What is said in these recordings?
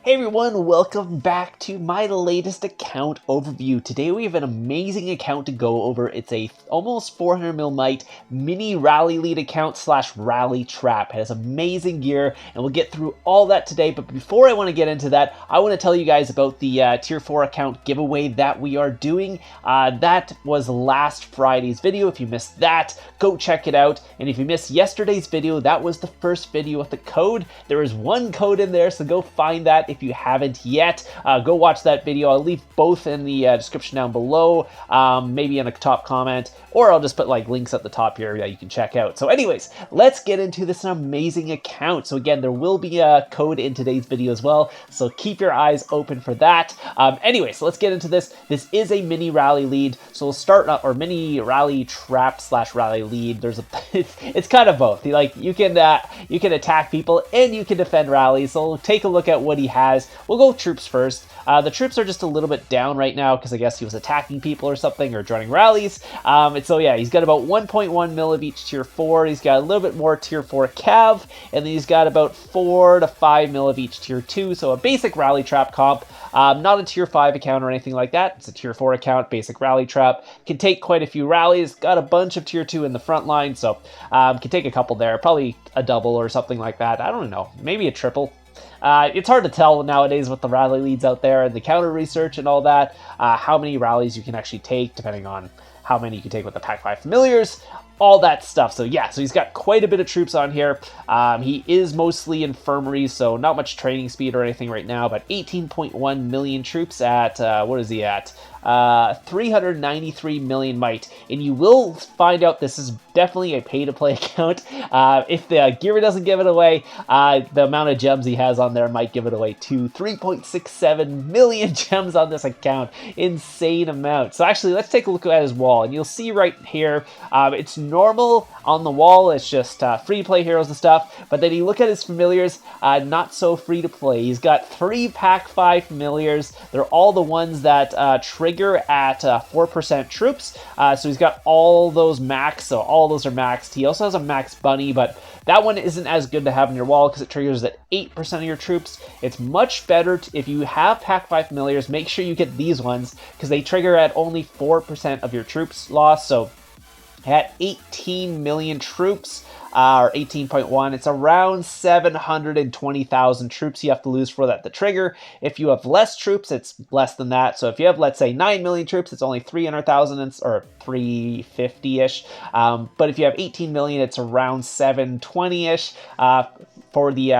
Hey everyone, welcome back to my latest account overview. Today we have an amazing account to go over. It's a almost 400 mil might mini rally lead account slash rally trap. It has amazing gear and we'll get through all that today. But before I want to get into that, I want to tell you guys about the tier 4 account giveaway that we are doing. That was last Friday's video. If you missed that, go check it out. And if you missed yesterday's video, that was the first video with the code. There is one code in there, so go find that. If you haven't yet, go watch that video. I'll leave both in the description down below, maybe in a top comment, or I'll just put like links at the top here that you can check out. So anyways, let's get into this amazing account. So again, there will be a code in today's video as well, so keep your eyes open for that. Anyways, let's get into this. This is a mini rally lead, so we'll start or mini rally trap slash rally lead. There's a it's kind of both. Like you can attack people and you can defend rallies. So we'll take a look at what he has. We'll go troops first. The troops are just a little bit down right now because I guess he was attacking people or something or joining rallies. And so yeah, he's got about 1.1 mil of each tier 4. He's got a little bit more tier 4 cav, and then he's got about 4 to 5 mil of each tier 2. So a basic rally trap comp. Not a tier 5 account or anything like that. It's a tier 4 account, basic rally trap. Can take quite a few rallies. Got a bunch of tier 2 in the front line, so can take a couple there. Probably a double or something like that. I don't know. Maybe a triple. It's hard to tell nowadays with the rally leads out there and the counter research and all that, how many rallies you can actually take, depending on how many you can take with the Pack 5 familiars, all that stuff. So yeah, so he's got quite a bit of troops on here. He is mostly infirmary, so not much training speed or anything right now, but 18.1 million troops at, what is he at? 393 million might, and you will find out this is definitely a pay-to-play account. If the gear doesn't give it away, the amount of gems he has on there might give it away too. 3.67 million gems on this account, insane amount. So actually, let's take a look at his wall, and you'll see right here, it's normal on the wall. It's just free-to-play heroes and stuff, but then you look at his familiars, not so free-to-play. He's got 3 Pack 5 familiars. They're all the ones that trigger at 4% troops. So he's got all those max, so all those are maxed. He also has a max bunny, but that one isn't as good to have on your wall because it triggers at 8% of your troops. It's much better if you have Pack 5 familiars, make sure you get these ones because they trigger at only 4% of your troops lost. So at 18 million troops, or 18.1, it's around 720,000 troops you have to lose for that to trigger. If you have less troops, it's less than that. So if you have, let's say, 9 million troops, it's only 300,000 or 350-ish. But if you have 18 million, it's around 720-ish for the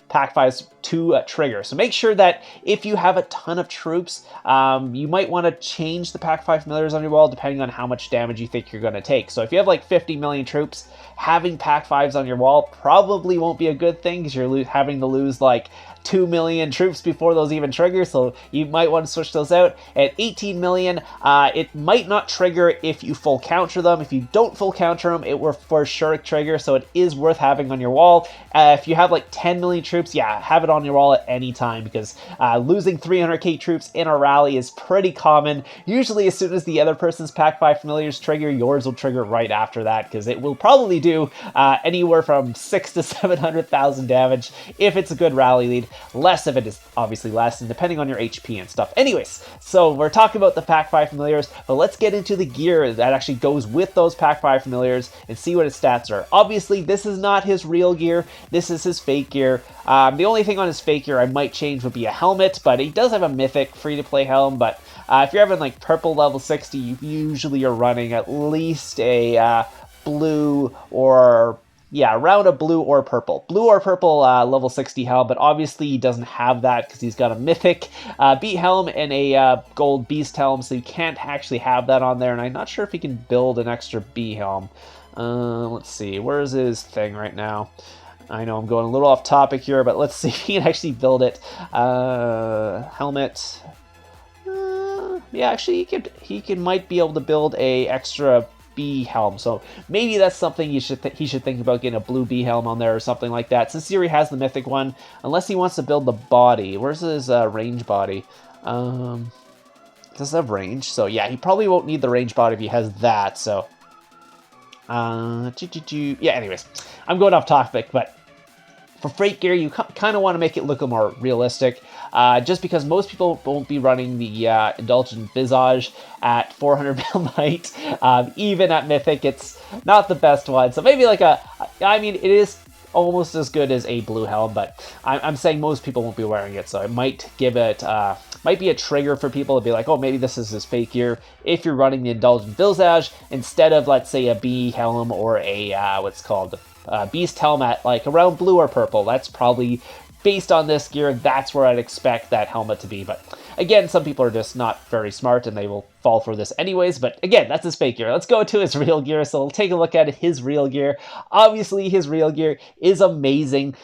Pack 5s to trigger. So make sure that if you have a ton of troops, you might want to change the Pack 5 familiars on your wall depending on how much damage you think you're going to take. So if you have like 50 million troops, having Pack 5s on your wall probably won't be a good thing because you're having to lose like 2 million troops before those even trigger, so you might want to switch those out. At 18 million, it might not trigger if you full counter them. If you don't full counter them, it will for sure trigger, so it is worth having on your wall. If you have like 10 million troops, yeah, have it on your wall at any time because losing 300k troops in a rally is pretty common. Usually as soon as the other person's Pack 5 familiars trigger, yours will trigger right after that because it will probably do anywhere from 600,000 to 700,000 damage if it's a good rally lead. Less of it is obviously less, and depending on your HP and stuff. Anyways, so we're talking about the Pack 5 familiars, but let's get into the gear that actually goes with those Pack 5 familiars and see what his stats are. Obviously, this is not his real gear. This is his fake gear. The only thing on his fake gear I might change would be a helmet, but he does have a mythic free-to-play helm, but if you're having like purple level 60, you usually are running at least a blue or around a blue or purple. Blue or purple level 60 helm, but obviously he doesn't have that because he's got a mythic beat helm and a gold beast helm, so you can't actually have that on there, and I'm not sure if he can build an extra B helm. Let's see, where's his thing right now? I know I'm going a little off topic here, but let's see if he can actually build it. Helmet. Yeah, actually he might be able to build a extra B helm, so maybe that's something he should think about getting a blue B helm on there or something like that, since he already has the mythic one, unless he wants to build the body. Where's his range body? Does it have range? So yeah, he probably won't need the range body if he has that. So yeah, anyways, I'm going off topic, but For freight gear, you kind of want to make it look a more realistic, just because most people won't be running the Indulgent Visage at 400 mil might. Even at Mythic, it's not the best one. So maybe like I mean, it is almost as good as a blue helm, but I'm saying most people won't be wearing it, so it might give it, might be a trigger for people to be like, oh, maybe this is his fake gear. If you're running the Indulgent Visage instead of, let's say, a bee helm or a, what's called, beast helmet, like around blue or purple, that's probably, based on this gear, that's where I'd expect that helmet to be. But again, some people are just not very smart and they will fall for this anyways. But again, that's his fake gear. Let's go to his real gear. So we'll take a look at his real gear. Obviously, his real gear is amazing.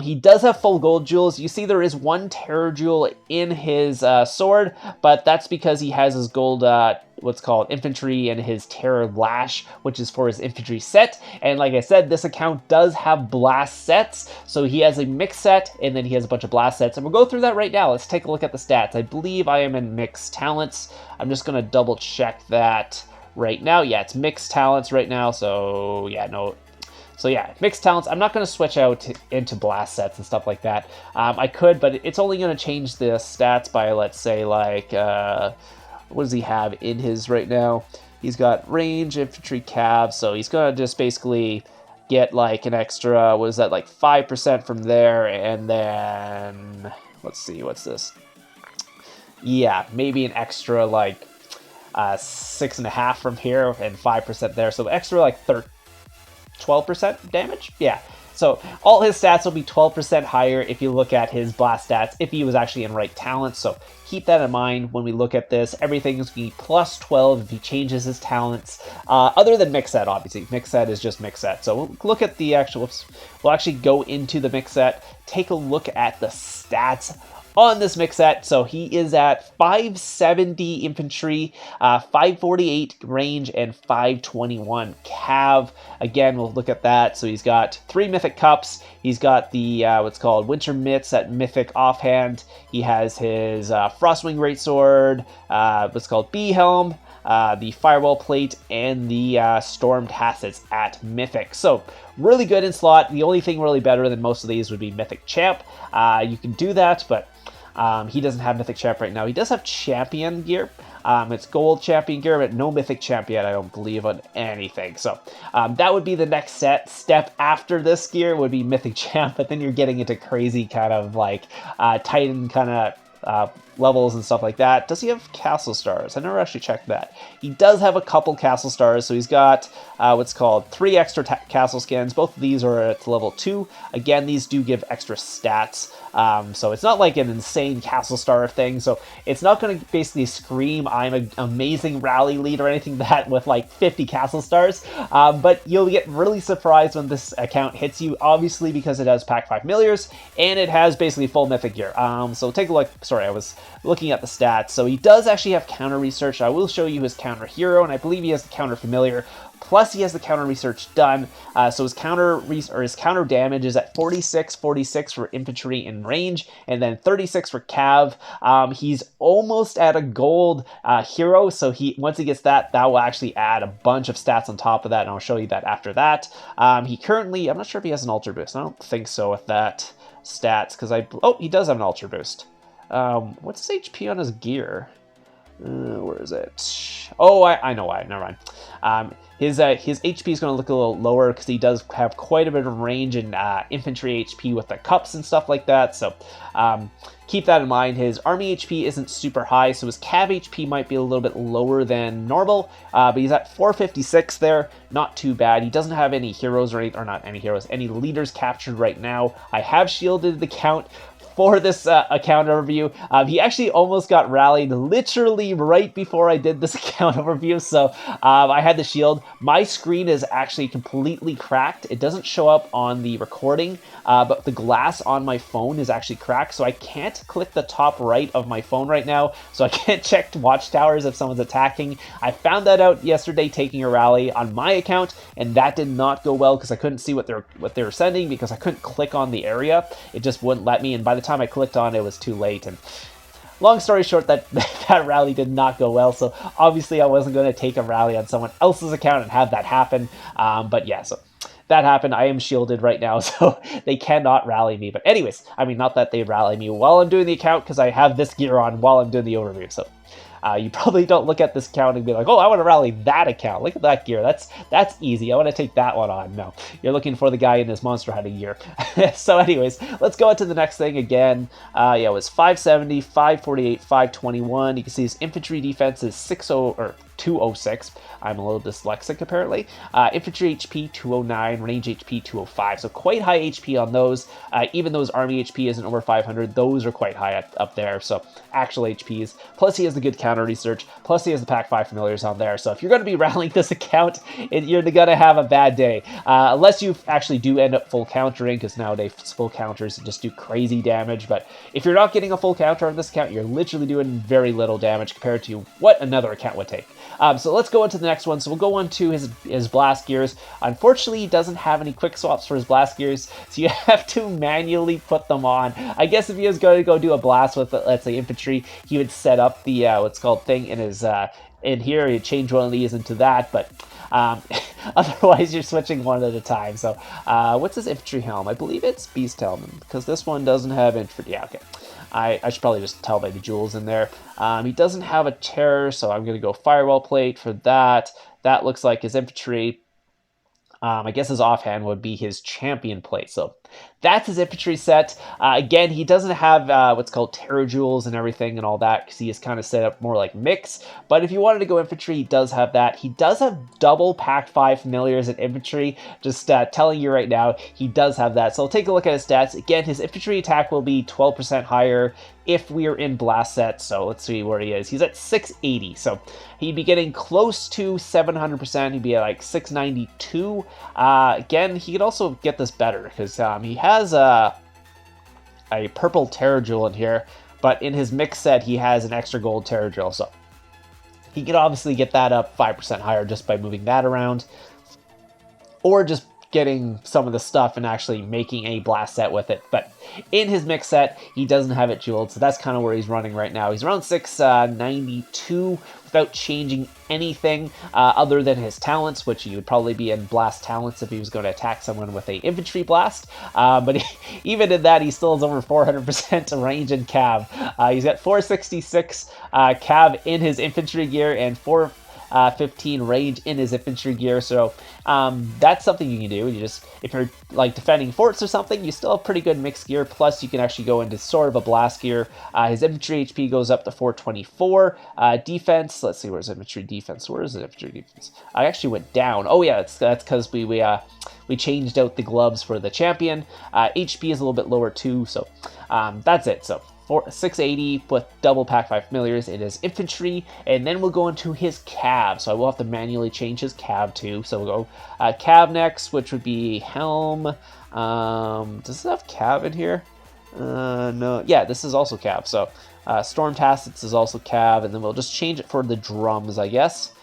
He does have full gold jewels. You see there is one terror jewel in his sword, but that's because he has his gold what's called infantry and his terror lash, which is for his infantry set. And like I said, this account does have blast sets, so he has a mixed set and then he has a bunch of blast sets, and we'll go through that right now. Let's take a look at the stats. I believe I am in mixed talents. I'm just gonna double check that right now. Yeah, it's mixed talents right now, so yeah, no. So yeah, mixed talents. I'm not going to switch out into blast sets and stuff like that. I could, but it's only going to change the stats by, let's say, like, what does he have in his right now? He's got range, infantry, cav, so he's going to just basically get like an extra, what is that, like 5% from there, and then, let's see, what's this? Yeah, maybe an extra like 6.5 from here and 5% there, so extra like 12% damage? Yeah. So all his stats will be 12% higher if you look at his blast stats, if he was actually in right talents. So keep that in mind when we look at this. Everything is going to be plus 12 if he changes his talents, other than mix set, obviously. Mix set is just mix set. So we'll look at the actual, we'll actually go into the mix set, take a look at the stats on this mix set. So he is at 570 infantry, 548 range, and 521 cav. Again, we'll look at that. So he's got 3 mythic cups. He's got the what's called winter mitts at mythic offhand. He has his frostwing greatsword, what's called bee helm, the firewall plate, and the stormed hassets at mythic. So really good in slot. The only thing really better than most of these would be mythic champ. You can do that, but he doesn't have mythic champ right now. He does have champion gear. It's gold champion gear, but no mythic champion, I don't believe, on anything. So that would be the next step after this gear would be mythic champ, but then you're getting into crazy kind of like Titan kind of levels and stuff like that. Does he have castle stars? I never actually checked that. He does have a couple castle stars, so he's got what's called 3 extra castle skins. Both of these are at level 2. Again, these do give extra stats, so it's not like an insane castle star thing, so it's not going to basically scream I'm an amazing rally lead or anything that with like 50 castle stars, but you'll get really surprised when this account hits you, obviously because it has pack 5 milliars and it has basically full mythic gear. So take a look. Sorry, I was looking at the stats. So he does actually have counter research. I will show you his counter hero, and I believe he has the counter familiar. Plus he has the counter research done. So his counter damage is at 46 for infantry in range, and then 36 for cav. He's almost at a gold hero, so once he gets that will actually add a bunch of stats on top of that, and I'll show you that after that. He currently, I'm not sure if he has an ultra boost. I don't think so with that stats, because he does have an ultra boost. What's his HP on his gear? Where is it? Oh, I know why. Never mind. His HP is going to look a little lower because he does have quite a bit of range and infantry HP with the cups and stuff like that. So keep that in mind. His army HP isn't super high, so his cav HP might be a little bit lower than normal. But he's at 456 there. Not too bad. He doesn't have any heroes or not any heroes, any leaders captured right now. I have shielded the count for this account overview. He actually almost got rallied literally right before I did this account overview, so I had the shield. My screen is actually completely cracked. It doesn't show up on the recording, but the glass on my phone is actually cracked, so I can't click the top right of my phone right now, so I can't check watchtowers if someone's attacking. I found that out yesterday taking a rally on my account, and that did not go well because I couldn't see what they were sending because I couldn't click on the area. It just wouldn't let me, and by the time I clicked on it was too late. And long story short, that rally did not go well, so obviously I wasn't going to take a rally on someone else's account and have that happen. But yeah, so that happened, I am shielded right now, so they cannot rally me. But anyways, I mean, not that they rally me while I'm doing the account, because I have this gear on while I'm doing the overview, so you probably don't look at this account and be like, oh, I want to rally that account. Look at that gear. That's easy. I want to take that one on. No, you're looking for the guy in his monster hunting gear. So anyways, let's go into the next thing again. Yeah, it was 570, 548, 521. You can see his infantry defense is 60 or 206. I'm a little dyslexic apparently. Infantry HP 209, range HP 205. So quite high HP on those. Even though his army HP isn't over 500, those are quite high up there. So actual HPs. Plus he has the good counter research. Plus he has the Pack 5 familiars on there. So if you're going to be rallying this account, you're going to have a bad day. Unless you actually do end up full countering, because nowadays full counters just do crazy damage. But if you're not getting a full counter on this account, you're literally doing very little damage compared to what another account would take. So let's go into the next one. So we'll go on to his blast gears. Unfortunately, he doesn't have any quick swaps for his blast gears, so you have to manually put them on. I guess if he was going to go do a blast with, let's say, infantry, he would set up the what's called thing in his in here. He'd change one of these into that, but otherwise you're switching one at a time. So what's his infantry helm? I believe it's Beast Helm, because this one doesn't have infantry. Yeah, okay. I should probably just tell by the jewels in there. He doesn't have a terror, so I'm going to go firewall plate for that. That looks like his infantry. I guess his offhand would be his champion plate. So that's his infantry set. Again, he doesn't have what's called terror jewels and everything and all that, because he is kind of set up more like mix. But if you wanted to go infantry, he does have that. He does have double Pack 5 familiars in infantry. Just telling you right now, he does have that. So I'll take a look at his stats. Again, his infantry attack will be 12% higher if we are in blast set. So let's see where he is. He's at 680. So he'd be getting close to 700%. He'd be at like 692. Again, he could also get this better, because he has a purple terror jewel in here, but in his mix set, he has an extra gold terror jewel. So he could obviously get that up 5% higher just by moving that around, or just getting some of the stuff and actually making a blast set with it. But in his mix set, he doesn't have it jeweled, so that's kind of where he's running right now. He's around 692 without changing anything other than his talents, which he would probably be in blast talents if he was going to attack someone with a infantry blast. But even in that, he still has over 400% range in cav. He's got 466 cav in his infantry gear and 415 range in his infantry gear. So that's something you can do. You just, if you're like defending forts or something, you still have pretty good mixed gear. Plus you can actually go into sort of a blast gear. His infantry HP goes up to 424. Defense, let's see, where's infantry defense? Where is the infantry defense? I actually went down. Oh yeah, that's because we changed out the gloves for the champion. HP is a little bit lower too, so that's it. So 680 with double Pack 5 familiars in his infantry, and then we'll go into his cav. So I will have to manually change his cav too. So we'll go cav next, which would be helm. Does it have cav in here? No. Yeah, this is also cav. So storm tassets is also cav, and then we'll just change it for the drums, I guess.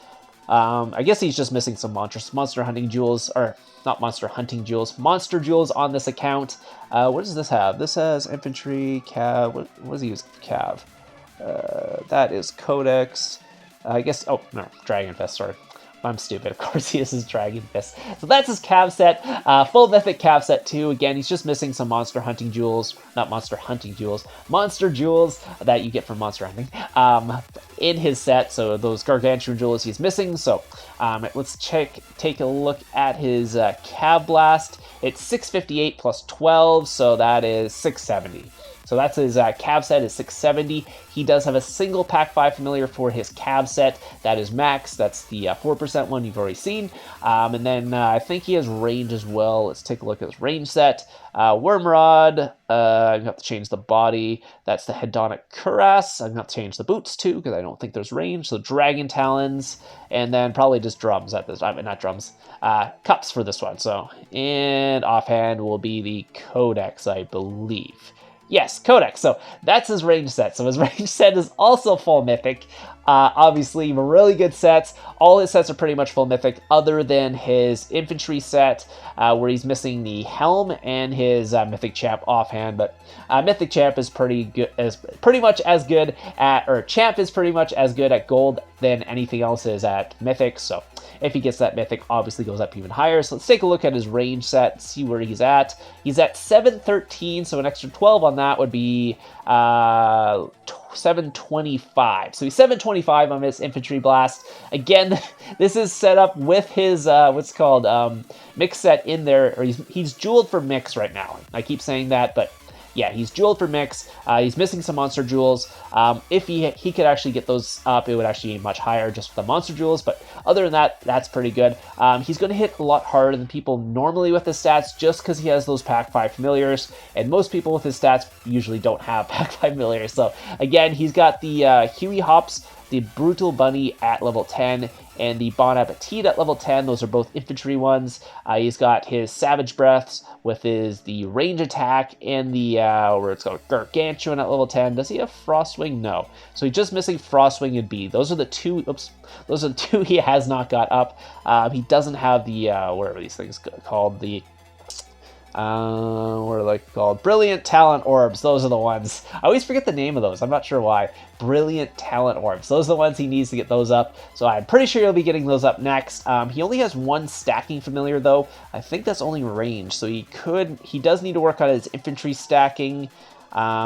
I guess he's just missing some monster hunting jewels, or not monster hunting jewels, monster jewels on this account. What does this have? This has infantry, cav. What does he use cav? That is codex. I guess, oh, no, Dragon Fist, sorry. I'm stupid. Of course he is his Dragon Fist. So that's his cav set. Full mythic cav set too. Again, he's just missing some monster hunting jewels. Not monster hunting jewels. Monster jewels that you get from monster hunting in his set. So those gargantuan jewels he's missing. So let's take a look at his cav blast. It's 658 plus 12. So that is 670. So that's his cav set is 670. He does have a single Pack 5 familiar for his cav set. That is max. That's the 4% one you've already seen. And then I think he has range as well. Let's take a look at his range set. Wormrod. I have to change the body. That's the hedonic cuirass. I'm going to have to change the boots too, because I don't think there's range. So dragon talons, and then probably just drums at this time. Not drums. Cups for this one. So, and offhand will be the codex, I believe. Yes, codex. So that's his range set. So his range set is also full mythic. Obviously, really good sets. All his sets are pretty much full mythic, other than his infantry set, where he's missing the helm and his mythic champ offhand. But mythic champ is pretty much as good at, or champ is pretty much as good at gold than anything else is at mythic. So if he gets that mythic, obviously goes up even higher. So let's take a look at his range set, see where he's at. He's at 713, so an extra 12 on that would be 725. So he's 725 on his infantry blast. Again, this is set up with his what's called mix set in there, or he's jeweled for mix right now. I keep saying that, but yeah, he's jeweled for mix. He's missing some monster jewels. If he could actually get those up, it would actually be much higher just with the monster jewels. But other than that, that's pretty good. He's going to hit a lot harder than people normally with his stats just because he has those Pack 5 familiars. And most people with his stats usually don't have Pack 5 familiars. So again, he's got the Huey Hops, the Brutal Bunny at level 10, and the Bon Appetit at level 10. Those are both infantry ones. He's got his Savage Breaths with the range attack and the, where it's called Gargantuan at level 10. Does he have Frostwing? No. So he's just missing Frostwing and B. Those are the two, those are the two he has not got up. He doesn't have the, what are these things called? The, what are they called? Brilliant Talent Orbs. Those are the ones. I always forget the name of those. I'm not sure why. Brilliant Talent Orbs. Those are the ones he needs to get those up. So I'm pretty sure he'll be getting those up next. He only has one stacking familiar though. I think that's only range. So he does need to work on his infantry stacking,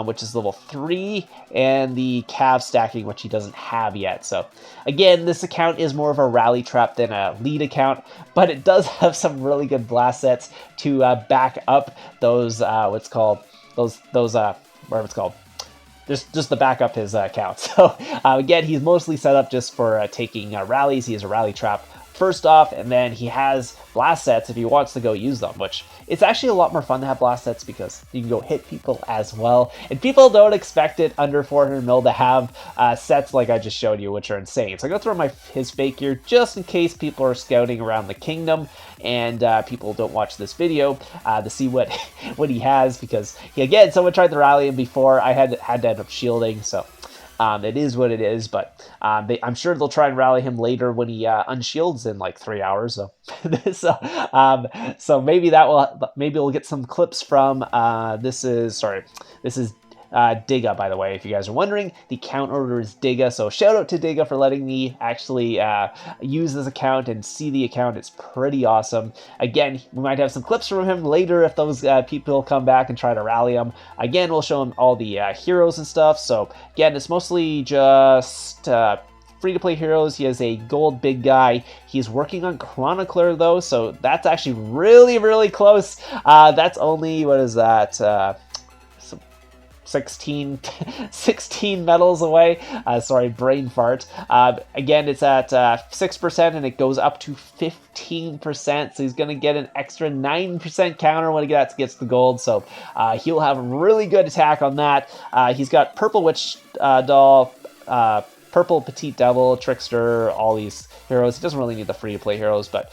which is level 3, and the Cav stacking, which he doesn't have yet. So again, this account is more of a rally trap than a lead account, but it does have some really good blast sets to back up those, what's called, whatever it's called. Just to back up his account. So again, he's mostly set up just for taking rallies. He has a rally trap first off, and then he has blast sets if he wants to go use them, which it's actually a lot more fun to have blast sets because you can go hit people as well. And people don't expect it under 400 mil to have sets like I just showed you, which are insane. So I'm going to throw his fake here just in case people are scouting around the kingdom and people don't watch this video to see what he has, because again, someone tried to rally him before. I had to end up shielding, so it is what it is, but I'm sure they'll try and rally him later when he unshields in like 3 hours. So, so maybe we'll get some clips from. This is Diga, by the way, if you guys are wondering. The account order is Diga, so shout out to Diga for letting me actually use this account and see the account. It's pretty awesome. Again, we might have some clips from him later if those people come back and try to rally him. Again, we'll show him all the heroes and stuff. So again, it's mostly just free-to-play heroes. He has a gold big guy. He's working on Chronicler though, so that's actually really, really close. That's only, what is that? 16 medals away. Sorry, brain fart. Again, it's at 6% and it goes up to 15%. So he's going to get an extra 9% counter when he gets the gold. So he'll have a really good attack on that. He's got Purple Witch Doll, Purple Petite Devil, Trickster, all these heroes. He doesn't really need the free-to-play heroes, but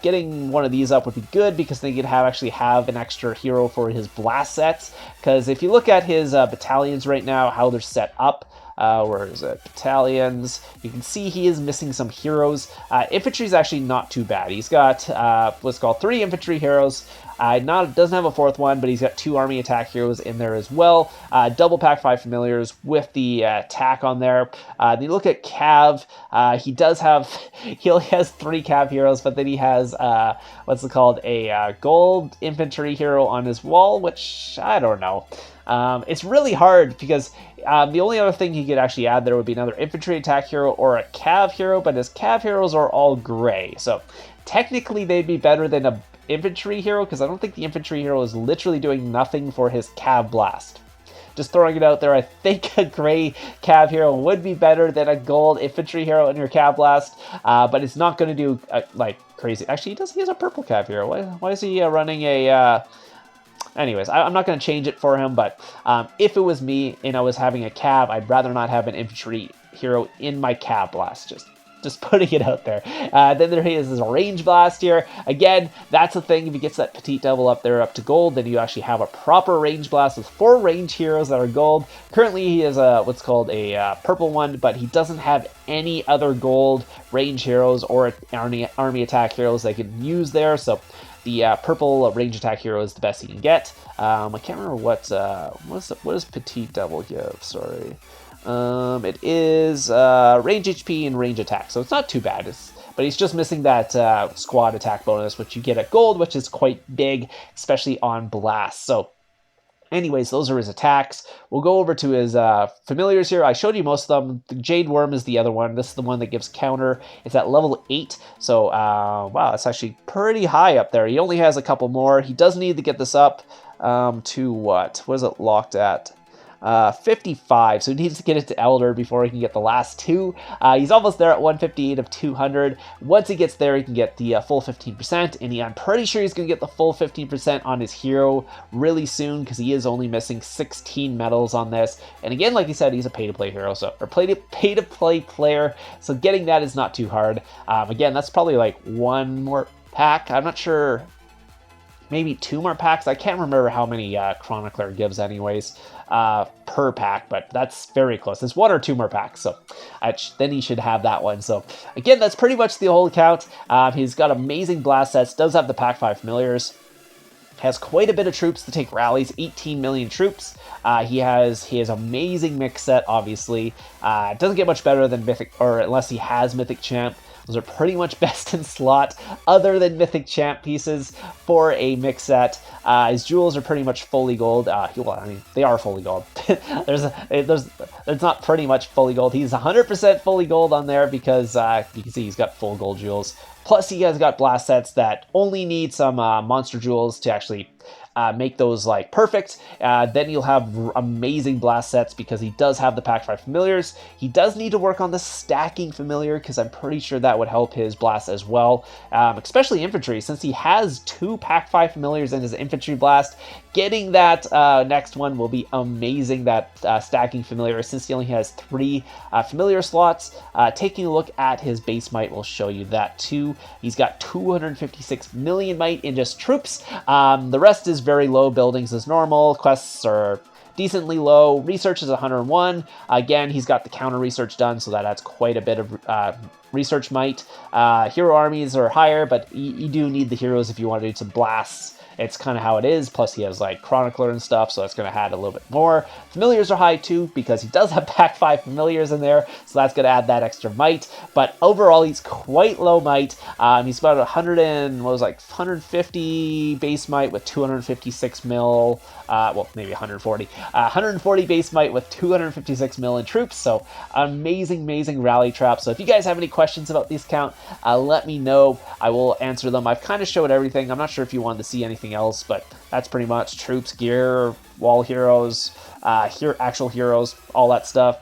getting one of these up would be good because then he could actually have an extra hero for his blast sets. Because if you look at his battalions right now, how they're set up, where is it? Battalions. You can see he is missing some heroes. Infantry is actually not too bad. He's got what's called 3 infantry heroes. Doesn't have a 4th one, but he's got 2 army attack heroes in there as well. Double Pack 5 familiars with the attack on there. Then you look at Cav. He only has 3 Cav heroes, but then he has what's it called? A gold infantry hero on his wall, which I don't know. It's really hard because the only other thing he could actually add there would be another infantry attack hero or a Cav hero, but his Cav heroes are all gray. So technically they'd be better than a infantry hero, because I don't think the infantry hero is literally doing nothing for his Cav blast. Just throwing it out there, I think a gray Cav hero would be better than a gold infantry hero in your Cav blast, but it's not going to do like crazy. Actually, he has a purple Cav hero. Why is he running a... Anyways, I'm not going to change it for him, but if it was me and I was having a Cav, I'd rather not have an infantry hero in my Cav blast. Just Just putting it out there. Then there is his range blast here. Again, that's the thing. If he gets that petite double up there up to gold, then you actually have a proper range blast with 4 range heroes that are gold. Currently, he is what's called a purple one, but he doesn't have any other gold range heroes or army attack heroes they can use there. So the purple range attack hero is the best he can get. I can't remember what does petite double give. Sorry. It is range HP and range attack, so it's not too bad. But he's just missing that squad attack bonus, which you get at gold, which is quite big, especially on blast. So anyways, those are his attacks. We'll go over to his familiars here. I showed you most of them. The Jade Worm is the other one. This is the one that gives counter. It's at level 8. So, wow, it's actually pretty high up there. He only has a couple more. He does need to get this up to what? What is it locked at? 55, so he needs to get it to Elder before he can get the last 2. He's almost there at 158 of 200. Once he gets there, he can get the full 15%, and I'm pretty sure he's going to get the full 15% on his hero really soon, because he is only missing 16 medals on this. And again, like I said, he's a pay-to-play hero, or pay-to-play player, so getting that is not too hard. Again, that's probably like 1 more pack. I'm not sure. Maybe 2 more packs. I can't remember how many Chronicler gives anyways per pack, but that's very close. It's 1 or 2 more packs, so then he should have that one. So again, that's pretty much the whole account. He's got amazing blast sets, does have the pack 5 familiars, has quite a bit of troops to take rallies, 18 million troops. He has amazing mix set, obviously. Doesn't get much better than Mythic, or unless he has Mythic Champ. Those are pretty much best in slot, other than Mythic Champ pieces for a mix set. His jewels are pretty much fully gold. Well, I mean, they are fully gold. There's not pretty much fully gold. He's 100% fully gold on there because you can see he's got full gold jewels. Plus, he has got blast sets that only need some monster jewels to actually make those like perfect. Then you'll have amazing blast sets because he does have the pack 5 familiars. He does need to work on the stacking familiar because I'm pretty sure that would help his blast as well, especially infantry, since he has 2 pack 5 familiars in his infantry blast. Getting that next one will be amazing, that stacking familiar, since he only has 3 familiar slots. Taking a look at his base might will show you that too. He's got 256 million might in just troops. The rest is very low buildings as normal. Quests are decently low. Research is 101. Again, he's got the counter research done, so that adds quite a bit of research might. Hero armies are higher, but you do need the heroes if you want to do some blasts. It's kind of how it is. Plus, he has like Chronicler and stuff, so that's going to add a little bit more. Familiars are high too because he does have pack 5 familiars in there, so that's going to add that extra might. But overall, he's quite low might. He's about 150 base might with 256 mil. Well, maybe 140. 140 base might with 256 mil in troops. So amazing rally trap. So if you guys have any questions about this count, let me know. I will answer them. I've kind of showed everything. I'm not sure if you wanted to see anything else, but that's pretty much troops, gear, wall heroes, actual heroes, all that stuff.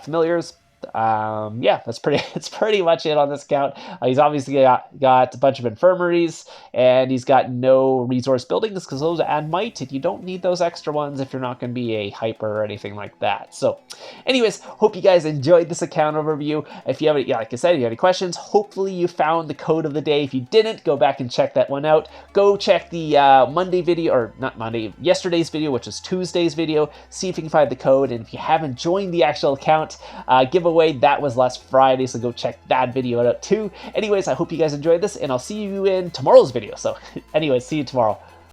Familiars. Yeah, that's pretty much it on this account. He's obviously got a bunch of infirmaries, and he's got no resource buildings because those add might, and you don't need those extra ones if you're not going to be a hyper or anything like that. So anyways, hope you guys enjoyed this account overview. If you have any, like I said, if you have any questions, hopefully you found the code of the day. If you didn't, go back and check that one out. Go check the Monday video, or not Monday, yesterday's video, which is Tuesday's video. See if you can find the code, and if you haven't joined the actual account giveaway, that was last Friday, so go check that video out too. Anyways, I hope you guys enjoyed this, and I'll see you in tomorrow's video. So anyways, see you tomorrow.